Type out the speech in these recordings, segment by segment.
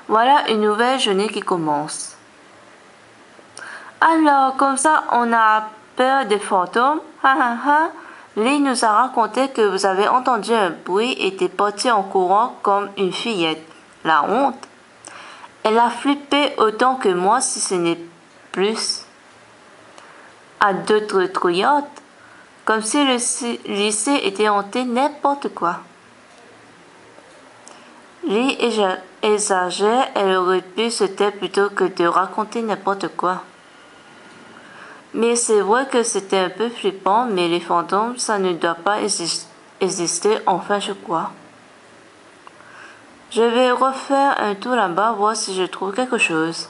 Voilà une nouvelle journée qui commence. Alors, comme ça, on a peur des fantômes. Ha ha ha. Lee nous a raconté que vous avez entendu un bruit et était partie en courant comme une fillette. La honte. Elle a flippé autant que moi si ce n'est plus. À d'autres trouillottes, comme si le lycée était hanté n'importe quoi. Lee exagère, elle aurait pu se taire plutôt que de raconter n'importe quoi. Mais c'est vrai que c'était un peu flippant, mais les fantômes, ça ne doit pas exister, enfin je crois. Je vais refaire un tour là-bas, voir si je trouve quelque chose.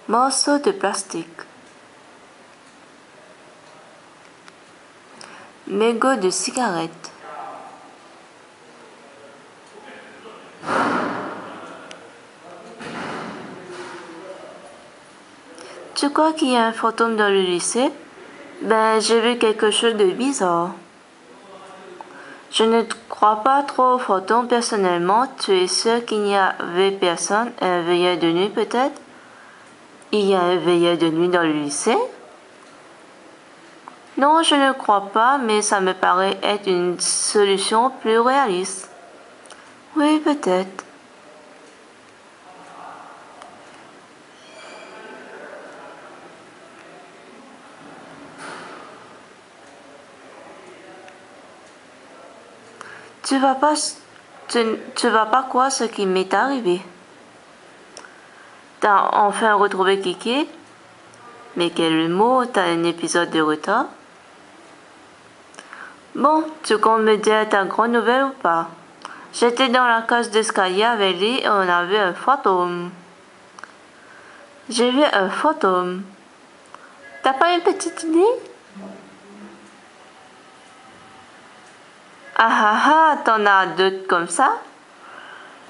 Morceau de plastique. Mégot de cigarette. Tu crois qu'il y a un fantôme dans le lycée? Ben, j'ai vu quelque chose de bizarre. Je ne crois pas trop aux fantômes personnellement. Tu es sûr qu'il n'y avait personne? Un veilleur de nuit peut-être? Il y a un veilleur de nuit dans le lycée? Non, je ne crois pas, mais ça me paraît être une solution plus réaliste. Oui, peut-être. Tu vas pas croire ce qui m'est arrivé. T'as enfin retrouvé Kiki? Mais quel mot, t'as un épisode de retard? Bon, tu comptes me dire ta grande nouvelle ou pas? J'étais dans la cage d'escalier avec lui et on a vu un fantôme. J'ai vu un fantôme. T'as pas une petite idée? Ah ah ah, t'en as d'autres comme ça?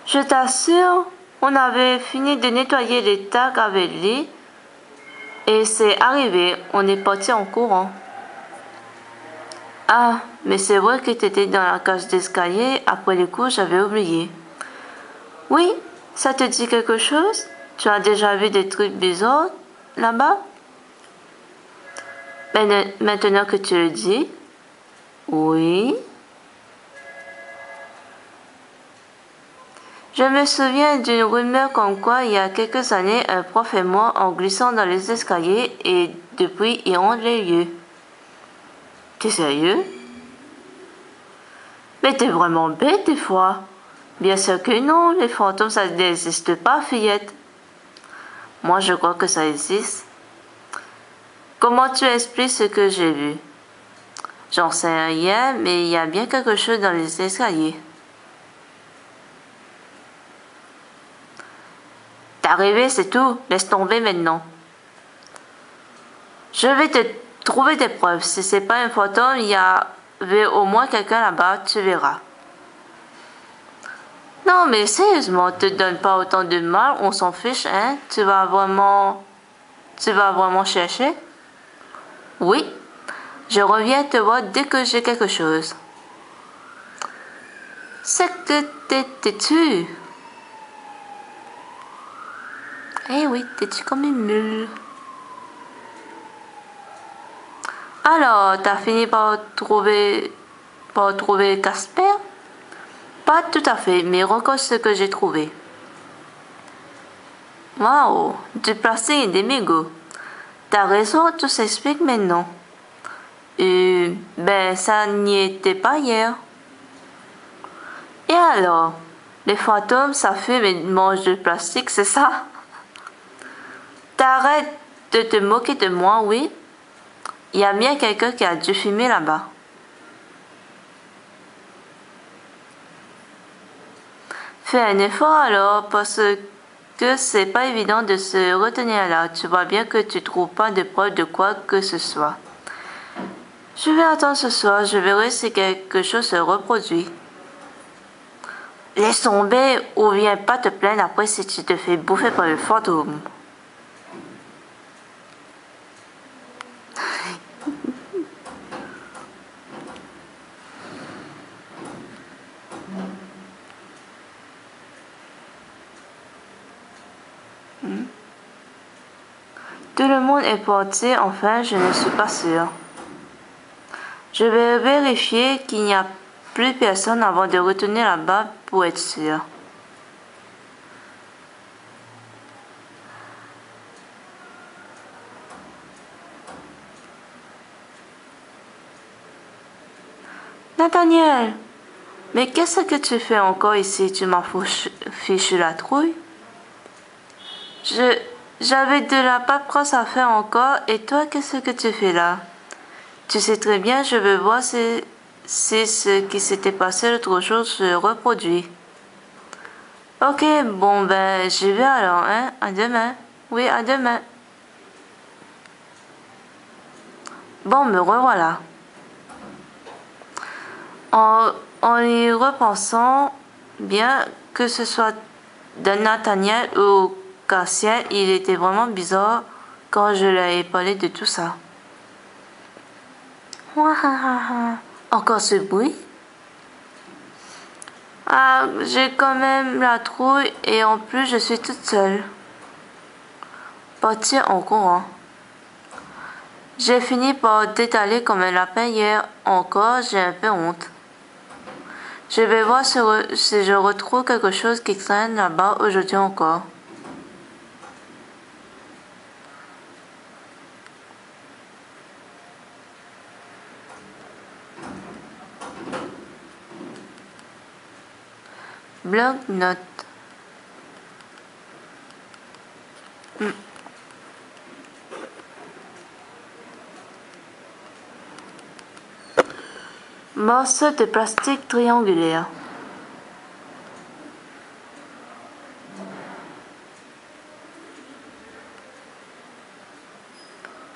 Je t'assure, on avait fini de nettoyer les tags avec lui et c'est arrivé, on est parti en courant. Ah, mais c'est vrai que t'étais dans la cage d'escalier, après le coup j'avais oublié. Oui, ça te dit quelque chose? Tu as déjà vu des trucs bizarres là-bas? Maintenant que tu le dis, oui. Je me souviens d'une rumeur comme quoi il y a quelques années, un prof est mort en glissant dans les escaliers et depuis il hante les lieux. T'es sérieux? Mais t'es vraiment bête des fois. Bien sûr que non, les fantômes ça n'existe pas, fillette. Moi je crois que ça existe. Comment tu expliques ce que j'ai vu? J'en sais rien, mais il y a bien quelque chose dans les escaliers. T'es arrivé, c'est tout. Laisse tomber maintenant. Je vais te trouver des preuves. Si c'est pas un fantôme, il y avait au moins quelqu'un là-bas, tu verras. Non, mais sérieusement, te donne pas autant de mal, on s'en fiche, hein? Tu vas vraiment chercher? Oui. Je reviens te voir dès que j'ai quelque chose. C'est que t'es têtu. Eh oui, têtu comme une mule. Alors, t'as fini par trouver Casper? Pas tout à fait, mais regarde ce que j'ai trouvé. Waouh, du plastique et des mégots. T'as raison, tout s'explique maintenant. Ben, ça n'y était pas hier. Et alors? Les fantômes, ça fume et mange du plastique, c'est ça? T'arrêtes de te moquer de moi, oui? Il y a bien quelqu'un qui a dû fumer là-bas. Fais un effort alors, parce que c'est pas évident de se retenir là. Tu vois bien que tu trouves pas de preuve de quoi que ce soit. Je vais attendre ce soir, je verrai si quelque chose se reproduit. Laisse tomber ou viens pas te plaindre après si tu te fais bouffer par le fantôme. Tout le monde est parti, enfin, je ne suis pas sûre. Je vais vérifier qu'il n'y a plus personne avant de retourner là-bas pour être sûre. Nathaniel, mais qu'est-ce que tu fais encore ici? Tu m'as fichu la trouille? J'avais de la paperasse à faire encore, et toi, qu'est-ce que tu fais là? Tu sais très bien, je veux voir si ce qui s'était passé l'autre jour se reproduit. Ok, bon ben, j'y vais alors, hein? À demain. Oui, à demain. Bon, me revoilà. En y repensant, bien que ce soit de Nathaniel ou Cassien, il était vraiment bizarre quand je lui ai parlé de tout ça. Encore ce bruit? Ah, j'ai quand même la trouille et en plus je suis toute seule. Partir en courant. J'ai fini par détaler comme un lapin hier encore, j'ai un peu honte. Je vais voir si je retrouve quelque chose qui traîne là-bas aujourd'hui encore. Bloc-notes. Morceau de plastique triangulaire.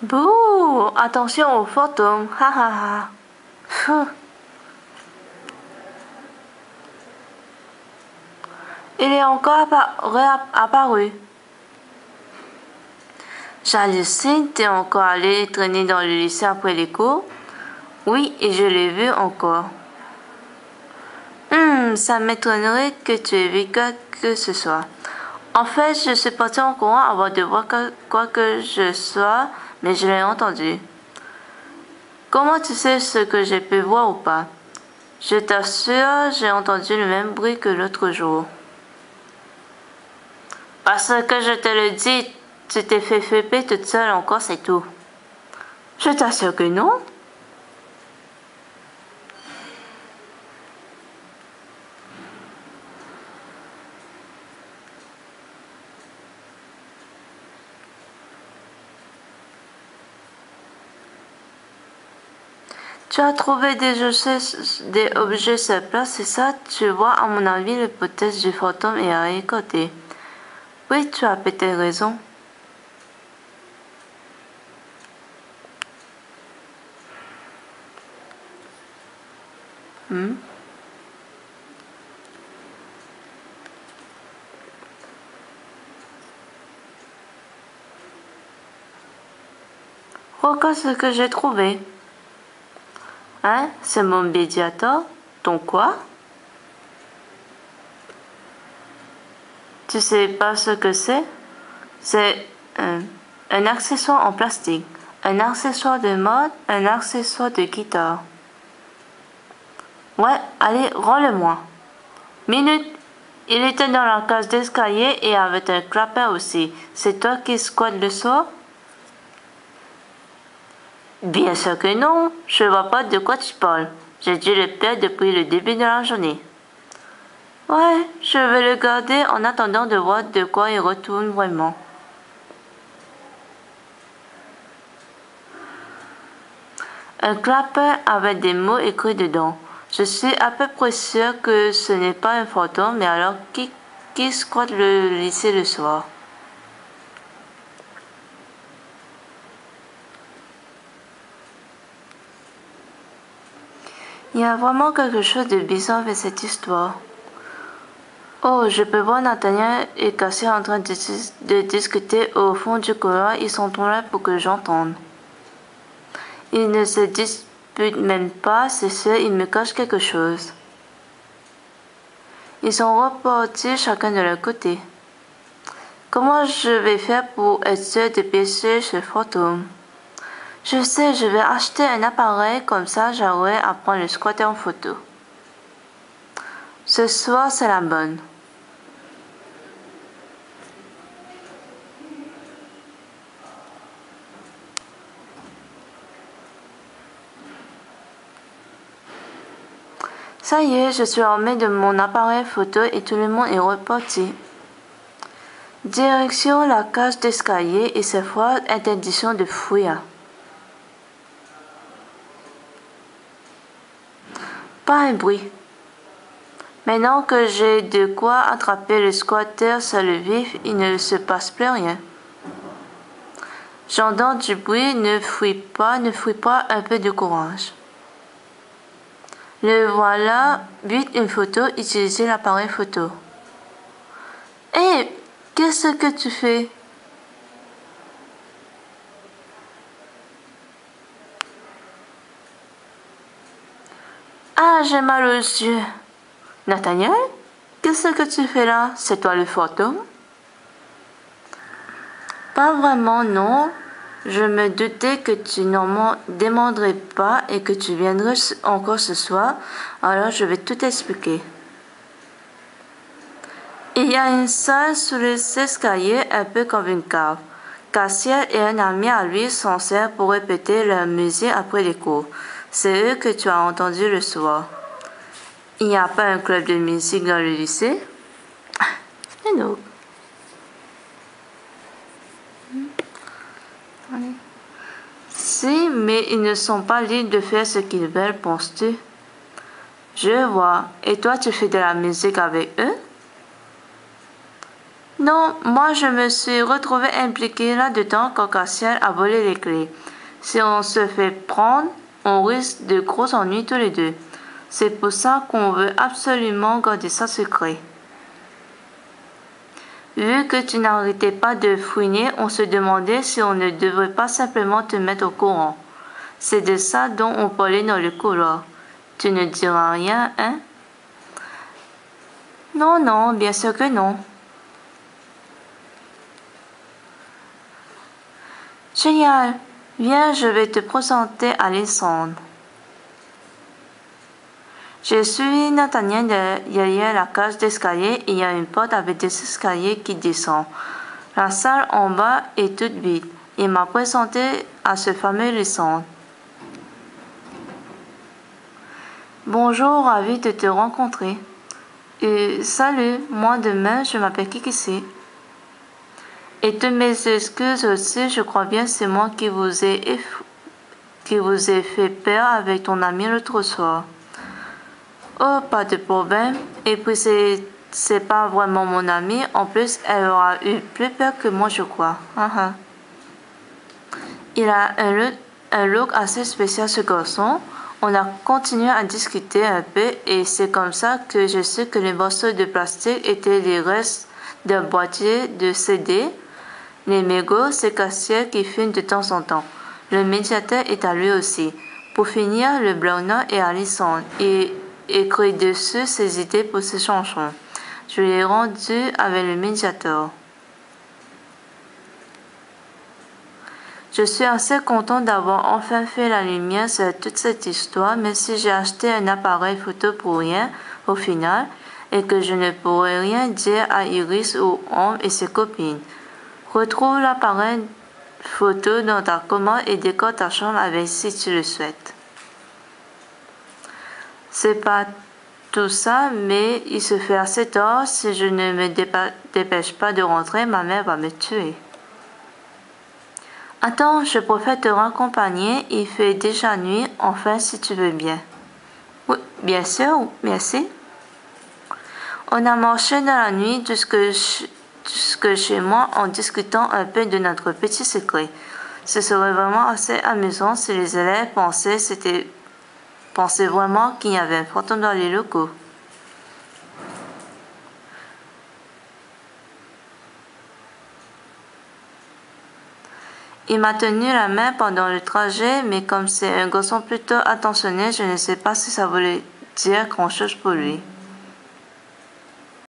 Bouh! Attention aux fantômes! Ha ha ha! Il est encore réapparu. J'hallucine, t'es encore allé traîner dans le lycée après les cours? Oui, et je l'ai vu encore. Ça m'étonnerait que tu aies vu quoi que ce soit. En fait, je suis partie en courant avant de voir quoi que je sois, mais je l'ai entendu. Comment tu sais ce que j'ai pu voir ou pas? Je t'assure, j'ai entendu le même bruit que l'autre jour. Parce que je te le dis, tu t'es fait flipper toute seule encore, c'est tout. Je t'assure que non. Tu as trouvé des objets sur place, c'est ça? Tu vois, à mon avis, l'hypothèse du fantôme est à récolter. Oui, tu as peut-être raison. Regarde ce que j'ai trouvé. Hein? C'est mon médiator? Ton quoi? Tu sais pas ce que c'est? C'est un accessoire en plastique. Un accessoire de mode, un accessoire de guitare. Ouais, allez, rends-le-moi. Minute. Il était dans la cage d'escalier et avec un clapet aussi. C'est toi qui squattes le soir? Bien sûr que non. Je vois pas de quoi tu parles. J'ai dû le perdre depuis le début de la journée. Ouais, je vais le garder en attendant de voir de quoi il retourne vraiment. Un clapet avec des mots écrits dedans. Je suis à peu près sûre que ce n'est pas un fantôme, mais alors qui squatte le lycée le soir? Il y a vraiment quelque chose de bizarre avec cette histoire. Oh, je peux voir Nathaniel et Cassie en train de discuter au fond du couloir. Ils sont là pour que j'entende. Ils ne se disputent même pas, c'est sûr, ils me cachent quelque chose. Ils sont repartis chacun de leur côté. Comment je vais faire pour être sûr de pêcher ces photos? Je sais, je vais acheter un appareil comme ça j'aurai à prendre le squatter en photo. Ce soir, c'est la bonne. Ça y est, je suis armée de mon appareil photo et tout le monde est reparti. Direction la cage d'escalier et cette fois interdiction de fuir. Pas un bruit. Maintenant que j'ai de quoi attraper le squatter sur le vif, il ne se passe plus rien. J'entends du bruit, ne fuis pas, un peu de courage. Le voilà, but une photo, utilisez l'appareil photo. Hé, qu'est-ce que tu fais? Ah, j'ai mal aux yeux. Nathaniel, qu'est-ce que tu fais là? C'est toi le fantôme? Pas vraiment, non. Je me doutais que tu n'en demanderais pas et que tu viendrais encore ce soir, alors je vais tout expliquer. Il y a une salle sous les escaliers, un peu comme une cave. Cassiel et un ami à lui s'en servent pour répéter leur musique après les cours. C'est eux que tu as entendus le soir. Il n'y a pas un club de musique dans le lycée? Non. Si, mais ils ne sont pas libres de faire ce qu'ils veulent, penses-tu? Je vois. Et toi, tu fais de la musique avec eux? Non, moi je me suis retrouvée impliquée là-dedans quand Cassiel a volé les clés. Si on se fait prendre, on risque de gros ennuis tous les deux. C'est pour ça qu'on veut absolument garder ça secret. Vu que tu n'arrêtais pas de fouiner, on se demandait si on ne devrait pas simplement te mettre au courant. C'est de ça dont on parlait dans le couloir. Tu ne diras rien, hein? Non, non, bien sûr que non. Génial! Viens, je vais te présenter Alessandre. Je suis Nathaniel derrière la cage d'escalier et il y a une porte avec des escaliers qui descendent. La salle en bas est toute vide. Il m'a présenté à ce fameux Alessandre. Bonjour, ravi de te rencontrer. Salut, moi demain, je m'appelle Kikisi. Et toutes mes excuses aussi, je crois bien c'est moi qui vous ai fait peur avec ton ami l'autre soir. Oh, pas de problème. Et puis c'est pas vraiment mon ami. En plus, elle aura eu plus peur que moi, je crois. Il a un look assez spécial, ce garçon. On a continué à discuter un peu et c'est comme ça que je sais que les morceaux de plastique étaient les restes d'un boîtier de CD. Les mégots, c'est Cassiel qui filme de temps en temps. Le médiateur est à lui aussi. Pour finir, le Blanc et Alison. Et écrit dessus ses idées pour ses chansons. Je l'ai rendu avec le médiateur. Je suis assez content d'avoir enfin fait la lumière sur toute cette histoire, même si j'ai acheté un appareil photo pour rien au final et que je ne pourrai rien dire à Iris ou Homme et ses copines. Retrouve l'appareil photo dans ta commode et décore ta chambre avec si tu le souhaites. C'est pas tout ça, mais il se fait assez tard. Si je ne me dépêche pas de rentrer, ma mère va me tuer. Attends, je préfère te raccompagner. Il fait déjà nuit, enfin si tu veux bien. Oui, bien sûr, merci. On a marché dans la nuit jusque chez moi en discutant un peu de notre petit secret. Ce serait vraiment assez amusant si les élèves pensaient vraiment qu'il y avait un fantôme dans les locaux. Il m'a tenu la main pendant le trajet, mais comme c'est un garçon plutôt attentionné, je ne sais pas si ça voulait dire grand-chose pour lui.